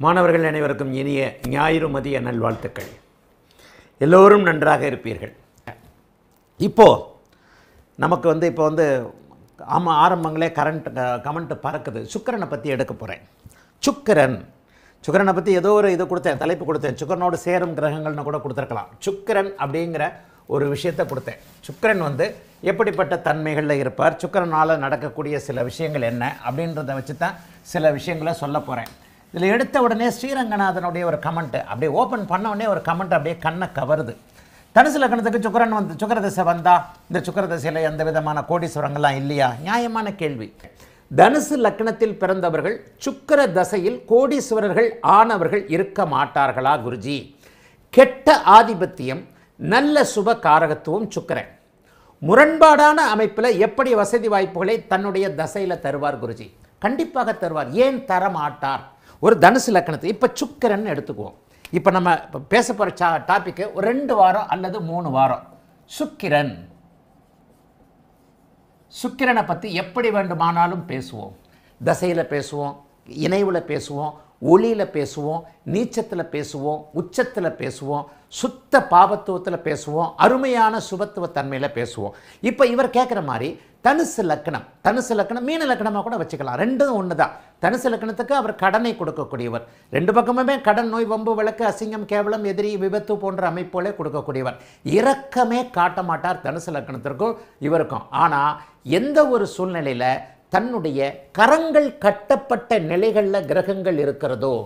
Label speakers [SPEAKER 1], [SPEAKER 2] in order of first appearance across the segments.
[SPEAKER 1] மாணவர்கள் அனைவருக்கும் இனிய ஞாயிறு மதிய நல்வாழ்த்துக்கள். எல்லோரும் நன்றாக இருப்பீர்கள். இப்போது நமக்கு இப்போ ஆரம்பங்களே கமெண்ட் பறக்குது. சுக்கிரனை பற்றி எடுக்க போகிறேன். சுக்கிரனை பற்றி ஏதோ ஒரு இது கொடுத்தேன், தலைப்பு கொடுத்தேன். சுக்கிரனோடு சேரும் கிரகங்கள்னு கூட கொடுத்துருக்கலாம். சுக்கிரன் அப்படிங்கிற ஒரு விஷயத்தை கொடுத்தேன். சுக்கிரன் எப்படிப்பட்ட தன்மைகளில் இருப்பார், சுக்கிரனால் நடக்கக்கூடிய சில விஷயங்கள் என்ன அப்படின்றத வச்சு தான் சில விஷயங்களை சொல்ல போகிறேன். இதில் எடுத்த உடனே ஸ்ரீரங்கநாதனுடைய ஒரு கமெண்ட்டு அப்படியே ஓப்பன் பண்ண உடனே ஒரு கமெண்ட் அப்படியே கண்ணை கவருது. தனுசு லக்னத்துக்கு சுக்கிர தசை வந்தால் இந்த சுக்கிர தசையில் எந்த விதமான கோடீஸ்வரங்கள்லாம் இல்லையா? நியாயமான கேள்வி. தனுசு லக்னத்தில் பிறந்தவர்கள் சுக்கிர தசையில் கோடீஸ்வரர்கள் ஆனவர்கள் இருக்க மாட்டார்களா குருஜி? கெட்ட ஆதிபத்தியம், நல்ல சுப காரகத்துவம் சுக்கிரன். முரண்பாடான அமைப்பில் எப்படி வசதி வாய்ப்புகளை தன்னுடைய தசையில் தருவார் குருஜி? கண்டிப்பாக தருவார். ஏன் தர மாட்டார்? ஒரு தனுசு லக்னத்தை இப்போ சுக்கிரன் எடுத்துக்குவோம். இப்போ நம்ம பேச போகிற டாப்பிக்கு ஒரு 2 வாரம் அல்லது 3 வாரம் சுக்கிரனை பற்றி எப்படி வேண்டுமானாலும் பேசுவோம். தசையில் பேசுவோம், இணைவில் பேசுவோம், ஒளியில் பேசுவோம், நீச்சத்தில் பேசுவோம், உச்சத்தில் பேசுவோம், சுத்த பாபத்துவத்தில் பேசுவோம், அருமையான சுபத்துவ தன்மையில் பேசுவோம். இப்போ இவர் கேட்குற மாதிரி தனுசு லக்னம் மீன லக்னமாக கூட வச்சுக்கலாம். ரெண்டும் ஒன்று தான். தனுசு லக்னத்துக்கு அவர் கடனை கொடுக்கக்கூடியவர். 2 பக்கமுமே கடன், நோய், வம்பு, வழக்கு, அசிங்கம், கேவலம், எதிரி, விபத்து போன்ற அமைப்போலே கொடுக்கக்கூடியவர். இரக்கமே காட்ட மாட்டார் தனுசு லக்னத்திற்கும் இவருக்கும். ஆனால் எந்த ஒரு சூழ்நிலையில் தன்னுடைய கரங்கள் கட்டப்பட்ட நிலைகளில் கிரகங்கள் இருக்கிறதோ,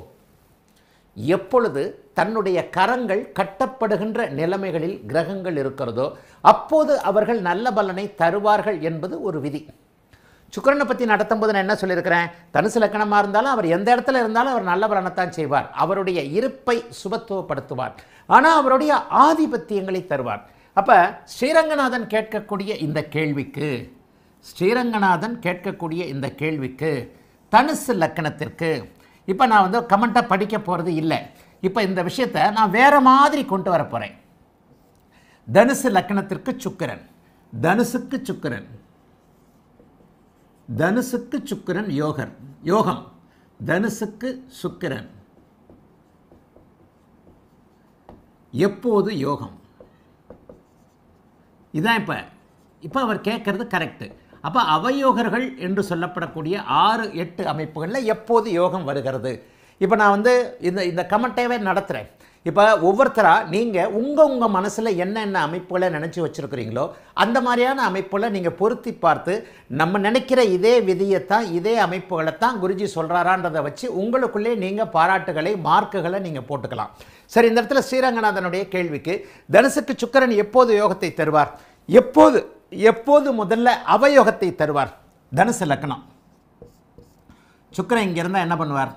[SPEAKER 1] எப்பொழுது தன்னுடைய கரங்கள் கட்டப்படுகின்ற நிலைமைகளில் கிரகங்கள் இருக்கிறதோ அப்போது அவர்கள் நல்ல பலனை தருவார்கள் என்பது ஒரு விதி. சுக்கிரனை பற்றி நடத்தும் போது நான் என்ன சொல்லியிருக்கிறேன்? தனுசு லக்னமாக இருந்தாலும் அவர் எந்த இடத்துல இருந்தாலும் அவர் நல்ல பலனைத்தான் செய்வார். அவருடைய இருப்பை சுபத்துவப்படுத்துவார். ஆனால் அவருடைய ஆதிபத்தியங்களை தருவார். அப்போ ஸ்ரீரங்கநாதன் கேட்கக்கூடிய இந்த கேள்விக்கு தனுசு லக்னத்திற்கு இப்போ நான் கமெண்ட்டாக படிக்க போகிறது இல்லை. இப்போ இந்த விஷயத்தை நான் வேறு மாதிரி கொண்டு வர போகிறேன். தனுசு லக்னத்திற்கு சுக்கிரன், தனுசுக்கு சுக்கிரன் யோகம், தனுசுக்கு சுக்கிரன் எப்போது யோகம்? இதான் இப்போ அவர் கேட்குறது கரெக்டு. அப்போ அவயோகர்கள் என்று சொல்லப்படக்கூடிய 6-8 அமைப்புகளில் எப்போது யோகம் வருகிறது? இப்போ நான் இந்த கமெண்ட்டேவே நடத்துகிறேன். இப்போ ஒவ்வொருத்தராக நீங்கள் உங்கள் மனசில் என்னென்ன அமைப்புகளை நினச்சி வச்சுருக்கிறீங்களோ அந்த மாதிரியான அமைப்புகளை நீங்கள் பொருத்தி பார்த்து நம்ம நினைக்கிற இதே விதியைத்தான், இதே அமைப்புகளைத்தான் குருஜி சொல்கிறாரான்றதை வச்சு உங்களுக்குள்ளே நீங்கள் பாராட்டுகளை, மார்க்குகளை நீங்கள் போட்டுக்கலாம். சரி, இந்த இடத்துல ஸ்ரீரங்கநாதனுடைய கேள்விக்கு தனுசுக்கு சுக்கிரன் எப்போது யோகத்தை தருவார்? எப்போது முதல்ல அவயோகத்தை தருவார்? தனுசு லக்னம். சுக்கிரன் இங்கே இருந்தால் என்ன பண்ணுவார்?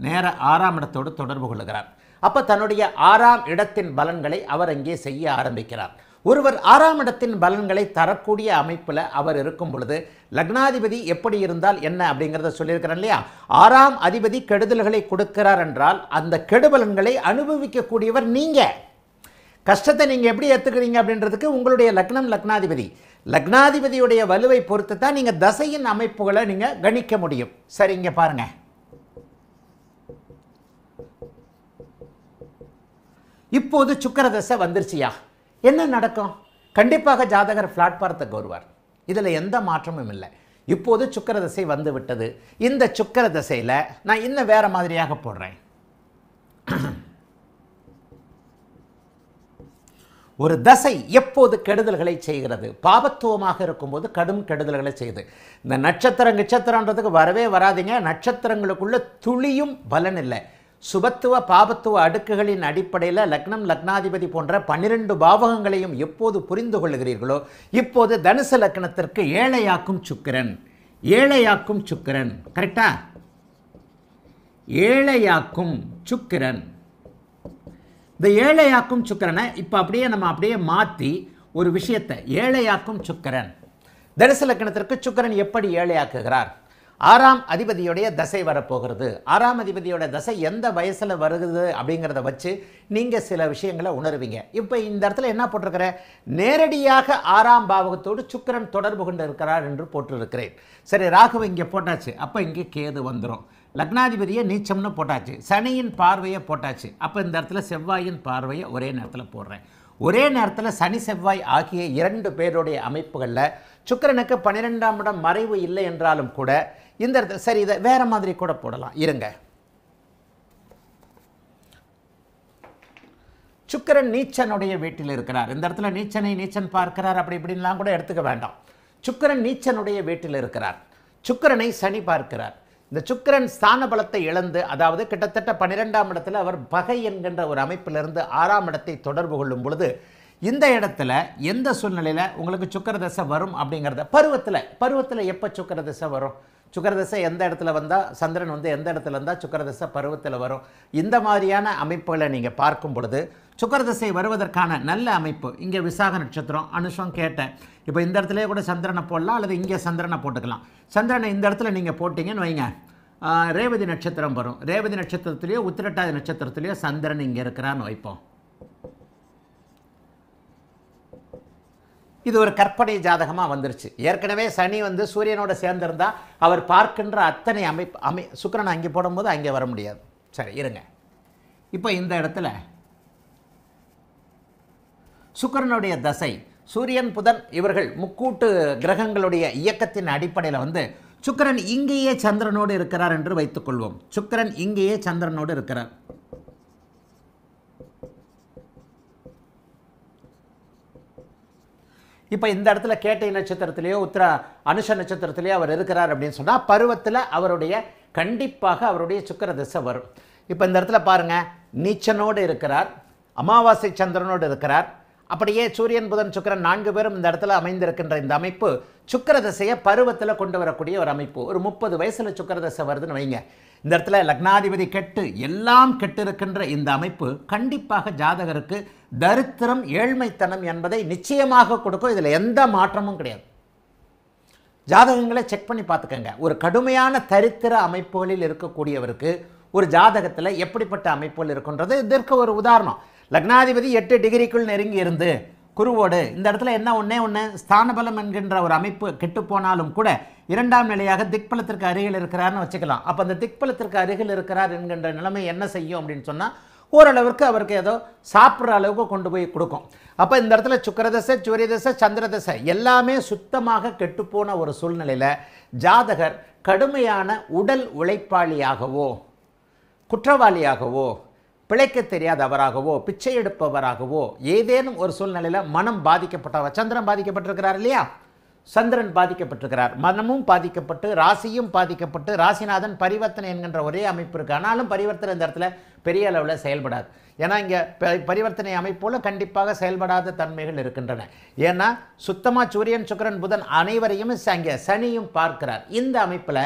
[SPEAKER 1] நேர 6ஆம் இடத்தோடு தொடர்பு கொள்கிறார். அப்போ தன்னுடைய 6ஆம் இடத்தின் பலன்களை அவர் அங்கே செய்ய ஆரம்பிக்கிறார். ஒருவர் 6ஆம் இடத்தின் பலன்களை தரக்கூடிய அமைப்பில் அவர் இருக்கும் பொழுது லக்னாதிபதி எப்படி இருந்தால் என்ன அப்படிங்கிறத சொல்லியிருக்கிறேன் இல்லையா? 6ஆம் அதிபதி கெடுதல்களை கொடுக்கிறார் என்றால் அந்த கெடுபலன்களை அனுபவிக்கக்கூடியவர் நீங்கள். கஷ்டத்தை நீங்கள் எப்படி ஏற்றுக்கிறீங்க அப்படின்றதுக்கு உங்களுடைய லக்னாதிபதியுடைய வலுவை பொறுத்து தான் நீங்கள் தசையின் அமைப்புகளை நீங்கள் கணிக்க முடியும். சரி, இங்கே பாருங்கள். இப்போது சுக்கிர தசை வந்துருச்சியா? என்ன நடக்கும்? கண்டிப்பாக ஜாதகர் பிளாட்பாரத்துக்கு வருவார். இதில் எந்த மாற்றமும் இல்லை. இப்போது சுக்கிர தசை வந்து விட்டது. இந்த சுக்கிர தசையில் நான் இன்னும் வேறு மாதிரியாக போடுறேன். ஒரு தசை எப்போது கெடுதல்களை செய்கிறது? பாபத்துவமாக இருக்கும்போது கடும் கெடுதல்களை செய்யுது. இந்த நட்சத்திரன்றதுக்கு வரவே வராதிங்க. நட்சத்திரங்களுக்குள்ள துளியும் பலன் இல்லை. சுபத்துவ பாபத்துவ அடுக்குகளின் அடிப்படையில் லக்னம், லக்னாதிபதி போன்ற 12 பாவகங்களையும் எப்போது புரிந்து கொள்கிறீர்களோ இப்போது தனுசு லக்னத்திற்கு ஏழையாக்கும் சுக்கிரன் கரெக்டா? ஏழையாக்கும் சுக்கிரன். இந்த ஏழையாக்கும் சுக்கிரனை இப்போ அப்படியே மாற்றி ஒரு விஷயத்தை, ஏழையாக்கும் சுக்கிரன். தனுசு லக்னத்திற்கு சுக்கிரன் எப்படி ஏழையாக்குகிறார்? ஆறாம் அதிபதியுடைய தசை வரப்போகிறது. ஆறாம் அதிபதியோட தசை எந்த வயசில் வருகிறது அப்படிங்கிறத வச்சு நீங்கள் சில விஷயங்களை உணர்வீங்க. இப்போ இந்த இடத்துல என்ன போட்டிருக்கிற, நேரடியாக ஆறாம் பாவகத்தோடு சுக்கிரன் தொடர்பு கொண்டு இருக்கிறார் என்று போட்டிருக்கிறேன். சரி, ராகுவை இங்கே போட்டாச்சு, அப்போ இங்கே கேது வந்துடும். லக்னாதிபதியை நீச்சம்னு போட்டாச்சு, சனியின் பார்வையை போட்டாச்சு, அப்போ இந்த இடத்துல செவ்வாயின் பார்வையை ஒரே நேரத்தில் போடுறேன். ஒரே நேரத்தில் சனி செவ்வாய் ஆகிய 2 பேருடைய அமைப்புகளில் சுக்கிரனுக்கு 12ஆம் இடம் மறைவு இல்லை என்றாலும் கூட இந்த இடத்துல சரி, இதை வேற மாதிரி கூட போடலாம். இருங்க, சுக்கிரன் நீச்சனுடைய வீட்டில் இருக்கிறார். இந்த இடத்துல நீச்சன் பார்க்கிறார் அப்படி இப்படின்லாம் கூட எடுத்துக்க வேண்டாம். சுக்கிரன் நீச்சனுடைய வீட்டில் இருக்கிறார், சுக்கிரனை சனி பார்க்கிறார். இந்த சுக்கிரன் ஸ்தான பலத்தை இழந்து, அதாவது கிட்டத்தட்ட 12ஆம் இடத்துல அவர் பகை என்கின்ற ஒரு அமைப்பிலிருந்து 6ஆம் இடத்தை தொடர்பு கொள்ளும் பொழுது இந்த இடத்துல எந்த சூழ்நிலையில் உங்களுக்கு சுக்கிர தசை வரும் அப்படிங்கிறத பருவத்தில் எப்போ சுக்கிர தசை வரும், சுக்கிர தசை எந்த இடத்துல வந்தால், சந்திரன் வந்து எந்த இடத்துல இருந்தால் சுக்கிர தசை பருவத்தில் வரும். இந்த மாதிரியான அமைப்புகளை நீங்கள் பார்க்கும் பொழுது சுக்கிர தசை வருவதற்கான நல்ல அமைப்பு இங்கே விசாக நட்சத்திரம், அனுஷம் கேட்டேன். இப்போ இந்த இடத்துலேயே கூட சந்திரனை போடலாம், அல்லது இங்கே சந்திரனை போட்டுக்கலாம். சந்திரனை இந்த இடத்துல நீங்கள் போட்டிங்கன்னு வைங்க, ரேவதி நட்சத்திரம் வரும். ரேவதி நட்சத்திரத்துலேயோ உத்திரட்டாதி நட்சத்திரத்துலேயோ சந்திரன் இங்கே இருக்கிறான்னு வைப்போம். இது ஒரு கற்பனை ஜாதகமாக வந்துருச்சு. ஏற்கனவே சனி வந்து சூரியனோட சேர்ந்திருந்தால் அவர் பார்க்கின்ற அத்தனை சுக்கிரன் அங்கே போடும்போது அங்கே வர முடியாது. சரி, இருங்க. இப்போ இந்த இடத்துல சுக்கிரனுடைய தசை, சூரியன் புதன் இவர்கள் முக்கூட்டு கிரகங்களுடைய இயக்கத்தின் அடிப்படையில் வந்து சுக்கிரன் இங்கேயே சந்திரனோடு இருக்கிறார் என்று வைத்துக்கொள்வோம். சுக்கிரன் இங்கேயே சந்திரனோடு இருக்கிறார். இப்போ இந்த இடத்துல கேட்டை நட்சத்திரத்திலேயோ அனுஷ நட்சத்திரத்திலேயோ அவர் இருக்கிறார் அப்படின்னு சொன்னால் பருவத்தில் கண்டிப்பாக அவருடைய சுக்கிர தசை வரும். இப்போ இந்த இடத்துல பாருங்கள், நீச்சனோடு இருக்கிறார், அமாவாசை சந்திரனோடு இருக்கிறார். அப்படியே சூரியன் புதன் சுக்கிரன் 4 பேரும் இந்த இடத்துல அமைந்திருக்கின்ற இந்த அமைப்பு சுக்கிர தசையை பருவத்தில் கொண்டு வரக்கூடிய ஒரு அமைப்பு. ஒரு 30 வயசில் சுக்கிர தசை வருதுன்னு வைங்க. இந்த இடத்துல லக்னாதிபதி கெட்டு எல்லாம் கெட்டு இருக்கின்ற இந்த அமைப்பு கண்டிப்பாக ஜாதகருக்கு தரித்திரம், ஏழ்மைத்தனம் என்பதை நிச்சயமாக கொடுக்கும். இதில் எந்த மாற்றமும் கிடையாது. ஜாதகங்களை செக் பண்ணி பார்த்துக்கங்க. ஒரு கடுமையான தரித்திர அமைப்புகளில் இருக்கக்கூடியவருக்கு ஒரு ஜாதகத்தில் எப்படிப்பட்ட அமைப்புகள் இருக்குன்றது இதற்கு ஒரு உதாரணம். லக்னாதிபதி 8 டிகிரிக்குள் நெருங்கி இருந்து குருவோடு இந்த இடத்துல என்ன ஒன்று ஸ்தானபலம் என்கின்ற ஒரு அமைப்பு கெட்டு போனாலும் கூட 2ஆம் நிலையாக திக்பலத்திற்கு அருகில் இருக்கிறார்னு வச்சுக்கலாம். அப்போ அந்த திக்பலத்திற்கு அருகில் இருக்கிறார் என்கின்ற நிலைமை என்ன செய்யும் அப்படின்னு சொன்னால் ஓரளவுக்கு அவருக்கு ஏதோ சாப்பிட்ற அளவுக்கு கொண்டு போய் கொடுக்கும். அப்போ இந்த இடத்துல சுக்கிரதசை, சூரியதசை, சந்திரதசை எல்லாமே சுத்தமாக கெட்டுப்போன ஒரு சூழ்நிலையில் ஜாதகர் கடுமையான உடல் உழைப்பாளியாகவோ, குற்றவாளியாகவோ, பிழைக்க தெரியாதவராகவோ, பிச்சை எடுப்பவராகவோ ஏதேனும் ஒரு சூழ்நிலையில் மனம் பாதிக்கப்பட்டவர். சந்திரன் பாதிக்கப்பட்டிருக்கிறார் இல்லையா, சந்திரன் பாதிக்கப்பட்டிருக்கிறார், மனமும் பாதிக்கப்பட்டு ராசியும் பாதிக்கப்பட்டு, ராசிநாதன் பரிவர்த்தனை என்கின்ற ஒரே அமைப்பு இருக்குது. ஆனாலும் பரிவர்த்தனை இந்த இடத்துல பெரிய அளவில் செயல்படாது. ஏன்னா இங்கே பரிவர்த்தனை அமைப்போல கண்டிப்பாக செயல்படாத தன்மைகள் இருக்கின்றன. ஏன்னா சுத்தமாக சூரியன், சுக்கிரன், புதன் அனைவரையும் அங்கே சனியும் பார்க்கிறார். இந்த அமைப்பில்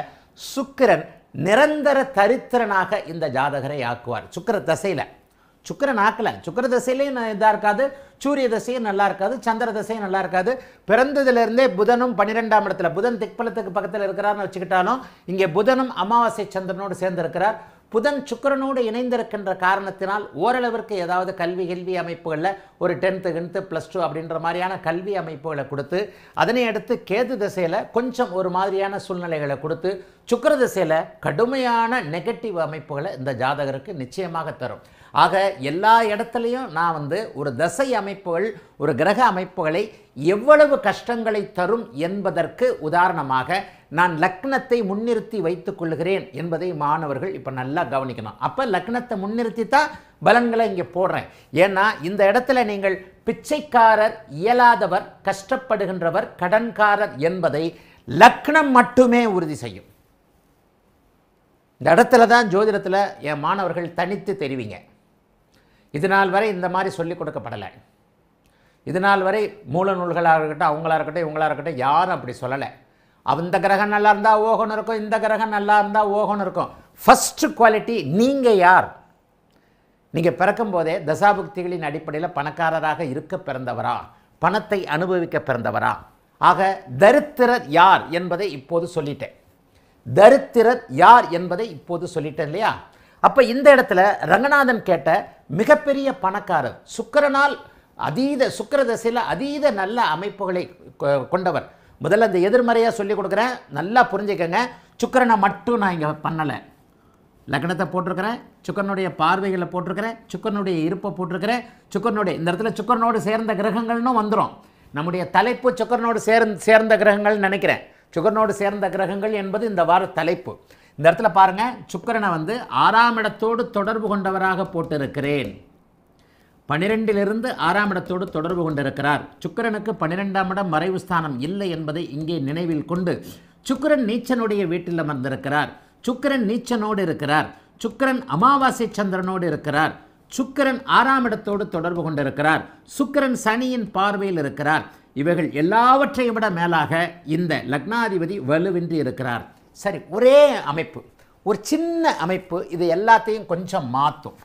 [SPEAKER 1] சுக்கிரன் நிரந்தர தரித்திரனாக இந்த ஜாதகரை ஆக்குவார். சுக்கிர தசையில் சுக்கிரன் ஆக்கல, சுக்கிர தசையிலையும் இதாக இருக்காது, சூரிய தசையும் நல்லா இருக்காது, சந்திர தசையும் நல்லா இருக்காது. பிறந்ததுலேருந்தே புதனும் 12ஆம் இடத்துல, புதன் திக்பலத்துக்கு பக்கத்தில் இருக்கிறார்னு வச்சுக்கிட்டாலும் இங்கே புதனும் அமாவாசை சந்திரனோடு சேர்ந்து இருக்கிறார். புதன் சுக்கிரனோடு இணைந்திருக்கின்ற காரணத்தினால் ஓரளவிற்கு ஏதாவது கல்வி அமைப்புகளில் ஒரு 10th, 10th, +2 அப்படின்ற மாதிரியான கல்வி அமைப்புகளை கொடுத்து, அதனை அடுத்து கேது திசையில் கொஞ்சம் ஒரு மாதிரியான சூழ்நிலைகளை கொடுத்து, சுக்கிர திசையில் கடுமையான நெகட்டிவ் அமைப்புகளை இந்த ஜாதகருக்கு நிச்சயமாக தரும். ஆக எல்லா இடத்துலையும் நான் ஒரு தசை அமைப்புகள், ஒரு கிரக அமைப்புகளை எவ்வளவு கஷ்டங்களை தரும் என்பதற்கு உதாரணமாக நான் லக்னத்தை முன்னிறுத்தி வைத்துக் கொள்கிறேன் என்பதை மாணவர்கள் இப்போ நல்லா கவனிக்கணும். அப்போ லக்னத்தை முன்னிறுத்தி தான் பலன்களை இங்கே போடுறேன். ஏன்னா இந்த இடத்துல நீங்கள் பிச்சைக்காரர், இயலாதவர், கஷ்டப்படுகின்றவர், கடன்காரர் என்பதை லக்னம் மட்டுமே உறுதி செய்யும். இந்த இடத்துல தான் ஜோதிடத்தில் என் மாணவர்கள் தனித்து தெரிவிங்க. இதனால் வரை இந்த மாதிரி சொல்லிக் கொடுக்கப்படலை. இதனால் வரை மூல நூல்களாக இருக்கட்டும், அவங்களா இருக்கட்டும், இவங்களா இருக்கட்டும், யாரும் அப்படி சொல்லலை. அந்த கிரகம் நல்லா இருந்தால் ஓகோன்னு இருக்கும், இந்த கிரகம் நல்லா இருந்தால் ஓகோன்னு இருக்கும். ஃபஸ்ட்டு குவாலிட்டி நீங்கள் யார்? நீங்கள் பிறக்கும் போதே தசாபுக்திகளின் அடிப்படையில் பணக்காரராக இருக்க பிறந்தவரா, பணத்தை அனுபவிக்க பிறந்தவரா? ஆக தரித்திரர் யார் என்பதை இப்போது சொல்லிட்டேன். தரித்திரர் யார் என்பதை இப்போது சொல்லிட்டேன் இல்லையா? அப்போ இந்த இடத்துல ரங்கநாதன் கேட்ட மிகப்பெரிய பணக்காரர், சுக்கிரனால் அதீத சுக்கிர தசையில் அதீத நல்ல அமைப்புகளை கொண்டவர். முதல்ல அந்த எதிர்மறையாக சொல்லி கொடுக்குறேன், நல்லா புரிஞ்சுக்கங்க. சுக்கிரனை மட்டும் நான் இங்கே பண்ணலை, லக்னத்தை போட்டிருக்கிறேன், சுக்கிரனுடைய பார்வைகளை போட்டிருக்கிறேன், சுக்கிரனுடைய இருப்பை போட்டிருக்கிறேன், சுக்கிரனுடைய இந்த இடத்துல சுக்கிரனோடு சேர்ந்த கிரகங்கள்னு வந்துடும். நம்முடைய தலைப்பு சுக்கிரனோடு சேர்ந்த கிரகங்கள் நினைக்கிறேன். சுக்கிரனோடு சேர்ந்த கிரகங்கள் என்பது இந்த வார தலைப்பு. இந்த இடத்துல பாருங்கள், சுக்கிரனை வந்து 6ஆம் இடத்தோடு தொடர்பு கொண்டவராக போட்டிருக்கிறேன். 12லிருந்து 6ஆம் இடத்தோடு தொடர்பு கொண்டிருக்கிறார். சுக்கிரனுக்கு 12ஆம் இடம் மறைவு ஸ்தானம் இல்லை என்பதை இங்கே நினைவில் கொண்டு சுக்கிரன் நீச்சனுடைய வீட்டில் அமர்ந்திருக்கிறார். சுக்கிரன் நீச்சனோடு இருக்கிறார். சுக்கிரன் அமாவாசை சந்திரனோடு இருக்கிறார். சுக்கிரன் 6ஆம் இடத்தோடு தொடர்பு கொண்டிருக்கிறார். சுக்கிரன் சனியின் பார்வையில் இருக்கிறார். இவைகள் எல்லாவற்றையும் விட மேலாக இந்த லக்னாதிபதி வலுவின்றி இருக்கிறார். சரி, ஒரே அமைப்பு, ஒரு சின்ன அமைப்பு இது எல்லாத்தையும் கொஞ்சம் மாற்றும்.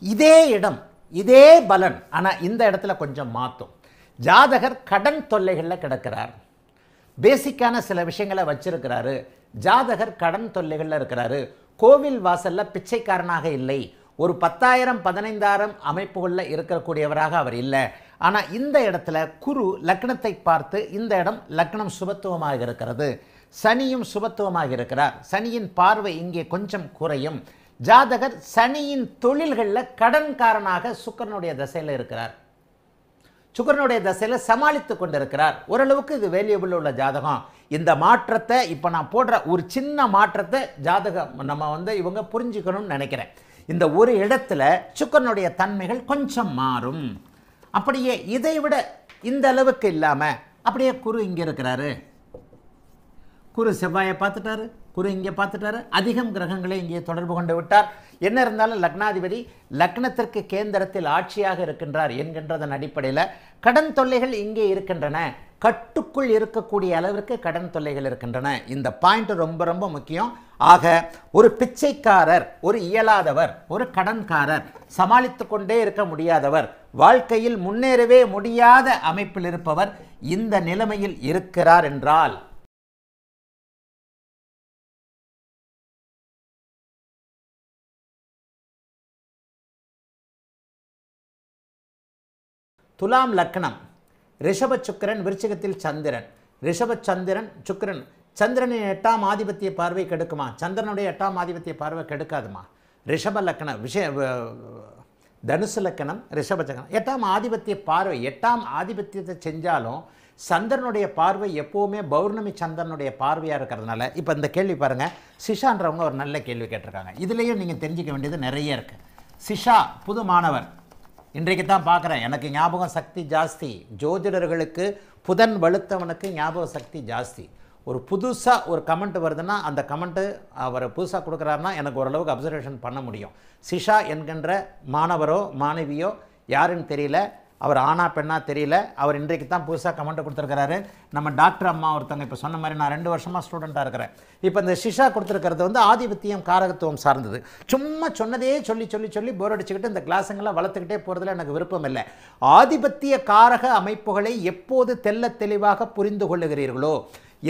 [SPEAKER 1] இதே இடம், இதே பலன், ஆனால் இந்த இடத்துல கொஞ்சம் மாற்றும். ஜாதகர் கடன் தொல்லைகளில் கிடக்கிறார். பேசிக்கான சில விஷயங்களை வச்சிருக்கிறாரு. ஜாதகர் கடன் தொல்லைகளில் இருக்கிறாரு. கோவில் வாசலில் பிச்சைக்காரனாக இல்லை. ஒரு 10,000 15,000 அமைப்புகளில் இருக்கக்கூடியவராக அவர் இல்லை. ஆனால் இந்த இடத்துல குரு லக்னத்தை பார்த்து, இந்த இடம் லக்னம் சுபத்துவமாக இருக்கிறது, சனியும் சுபத்துவமாக இருக்கிறார். சனியின் பார்வை இங்கே கொஞ்சம் குறையும். ஜாதகர் சனியின் தொழில்களில் கடன்காரனாக சுக்கிரனுடைய தசையில் இருக்கிறார். சுக்கிரனுடைய தசையில் சமாளித்து கொண்டிருக்கிறார். ஓரளவுக்கு இது வேல்யூபிள் உள்ள ஜாதகம். இந்த மாற்றத்தை இப்போ நான் போடுற ஒரு சின்ன மாற்றத்தை ஜாதகம் நம்ம வந்து இவங்க புரிஞ்சுக்கணும்னு நினைக்கிறேன். இந்த ஒரு இடத்துல சுக்கிரனுடைய தன்மைகள் கொஞ்சம் மாறும். அப்படியே இதை விட இந்த அளவுக்கு இல்லாமல் அப்படியே குரு இங்கே இருக்கிறாரு. குரு செவ்வாயை பார்த்துட்டாரு, குரு இங்கே பார்த்துட்டாரு, அதிகம் கிரகங்களை இங்கே தொடர்பு கொண்டு விட்டார். என்ன இருந்தாலும் லக்னாதிபதி லக்னத்திற்கு கேந்திரத்தில் ஆட்சியாக இருக்கின்றார் என்கின்றதன் அடிப்படையில் கடன் தொல்லைகள் இங்கே இருக்கின்றன. கட்டுக்குள் இருக்கக்கூடிய அளவிற்கு கடன் தொல்லைகள் இருக்கின்றன. இந்த பாயிண்ட் ரொம்ப ரொம்ப முக்கியம். ஆக ஒரு பிச்சைக்காரர், ஒரு இயலாதவர், ஒரு கடன்காரர், சமாளித்து கொண்டே இருக்க முடியாதவர், வாழ்க்கையில் முன்னேறவே முடியாத அமைப்பில் இருப்பவர் இந்த நிலைமையில் இருக்கிறார் என்றால் துலாம் லக்னம், ரிஷப சுக்கிரன், விருச்சிகத்தில் சந்திரன், ரிஷப சந்திரன் சுக்கிரன், சந்திரனின் 8ஆம் ஆதிபத்திய பார்வை கெடுக்குமா? சந்திரனுடைய 8ஆம் ஆதிபத்திய பார்வை கெடுக்காதுமா? ரிஷப லக்னம் தனுசு லக்னம், ரிஷப சக்கரம், 8ஆம் ஆதிபத்திய பார்வை, 8ஆம் ஆதிபத்தியத்தை செஞ்சாலும் சந்திரனுடைய பார்வை எப்போவுமே பௌர்ணமி சந்திரனுடைய பார்வையாக இருக்கிறதுனால. இப்போ இந்த கேள்வி பாருங்கள், சிஷான்றவங்க ஒரு நல்ல கேள்வி கேட்டிருக்காங்க. இதுலேயும் நீங்கள் தெரிஞ்சிக்க வேண்டியது நிறைய இருக்குது. சிஷா புது மாணவர், இன்றைக்கு தான் பார்க்குறேன், எனக்கு ஞாபகம் சக்தி ஜாஸ்தி. ஜோதிடர்களுக்கு புதன் வலுத்தவனுக்கு ஞாபக சக்தி ஜாஸ்தி. ஒரு புதுசாக ஒரு கமெண்ட் வருதுன்னா அந்த கமெண்ட்டு அவர் புதுசாக கொடுக்குறாருன்னா எனக்கு ஓரளவுக்கு அப்சர்வேஷன் பண்ண முடியும். சிஷா என்கின்ற மாணவரோ மாணவியோ யாருன்னு தெரியல, அவர் ஆனா பெண்ணா தெரியல, அவர் இன்றைக்கு தான் புதுசாக கமெண்ட் கொடுத்துருக்கிறாரு. நம்ம டாக்டர் அம்மா ஒருத்தவங்க இப்போ சொன்ன மாதிரி நான் 2 வருஷமாக ஸ்டூடெண்ட்டாக இருக்கிறேன். இப்போ இந்த சிஷா கொடுத்துருக்கிறது வந்து ஆதிபத்தியம் காரகத்துவம் சார்ந்தது. சும்மா சொன்னதே சொல்லி சொல்லி சொல்லி போர் அடிச்சுக்கிட்டு இந்த கிளாஸுங்கெல்லாம் வளர்த்துக்கிட்டே போகிறதுல எனக்கு விருப்பம் இல்லை. ஆதிபத்திய காரக அமைப்புகளை எப்போது தெல்ல தெளிவாக புரிந்து கொள்ளுகிறீர்களோ,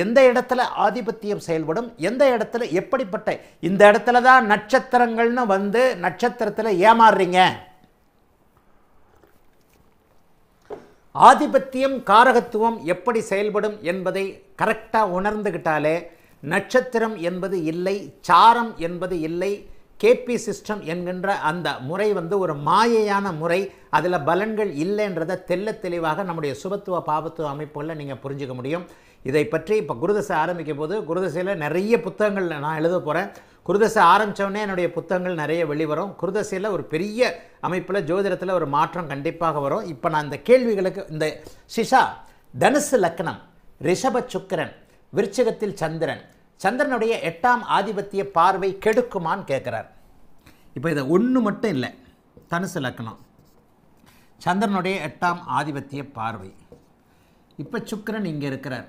[SPEAKER 1] எந்த இடத்துல ஆதிபத்தியம் செயல்படும், எந்த இடத்துல எப்படிப்பட்ட, இந்த இடத்துல தான் நட்சத்திரங்கள்னு வந்து நட்சத்திரத்தில் ஏமாறுறீங்க. ஆதிபத்தியம் காரகத்துவம் எப்படி செயல்படும் என்பதை கரெக்டாக உணர்ந்துக்கிட்டாலே நட்சத்திரம் என்பது இல்லை, சாரம் என்பது இல்லை, கேபி சிஸ்டம் என்கின்ற அந்த முறை வந்து ஒரு மாயையான முறை, அதில் பலன்கள் இல்லைன்றதை தெல்ல தெளிவாக நம்முடைய சுபத்துவ பாபத்துவ அமைப்புகளில் நீங்கள் புரிஞ்சுக்க முடியும். இதை பற்றி இப்போ குருதசை ஆரம்பிக்கும் போது குருதசையில் நிறைய புத்தகங்கள் நான் எழுத போகிறேன். குருதசை ஆரம்பித்தோடனே என்னுடைய புத்தகங்கள் நிறைய வெளிவரும். குருதசையில் ஒரு பெரிய அமைப்பில் ஜோதிடத்தில் ஒரு மாற்றம் கண்டிப்பாக வரும். இப்போ நான் இந்த கேள்விகளுக்கு, இந்த சிஷா தனுசு லக்னம், ரிஷப சுக்கிரன், விருச்சிகத்தில் சந்திரன், சந்திரனுடைய 8ஆம் ஆதிபத்திய பார்வை கெடுக்குமான்னு கேட்குறார். இப்போ இதை ஒன்று மட்டும் இல்லை, தனுசு லக்னம், சந்திரனுடைய 8ஆம் ஆதிபத்திய பார்வை. இப்போ சுக்கிரன் இங்கே இருக்கிறார்.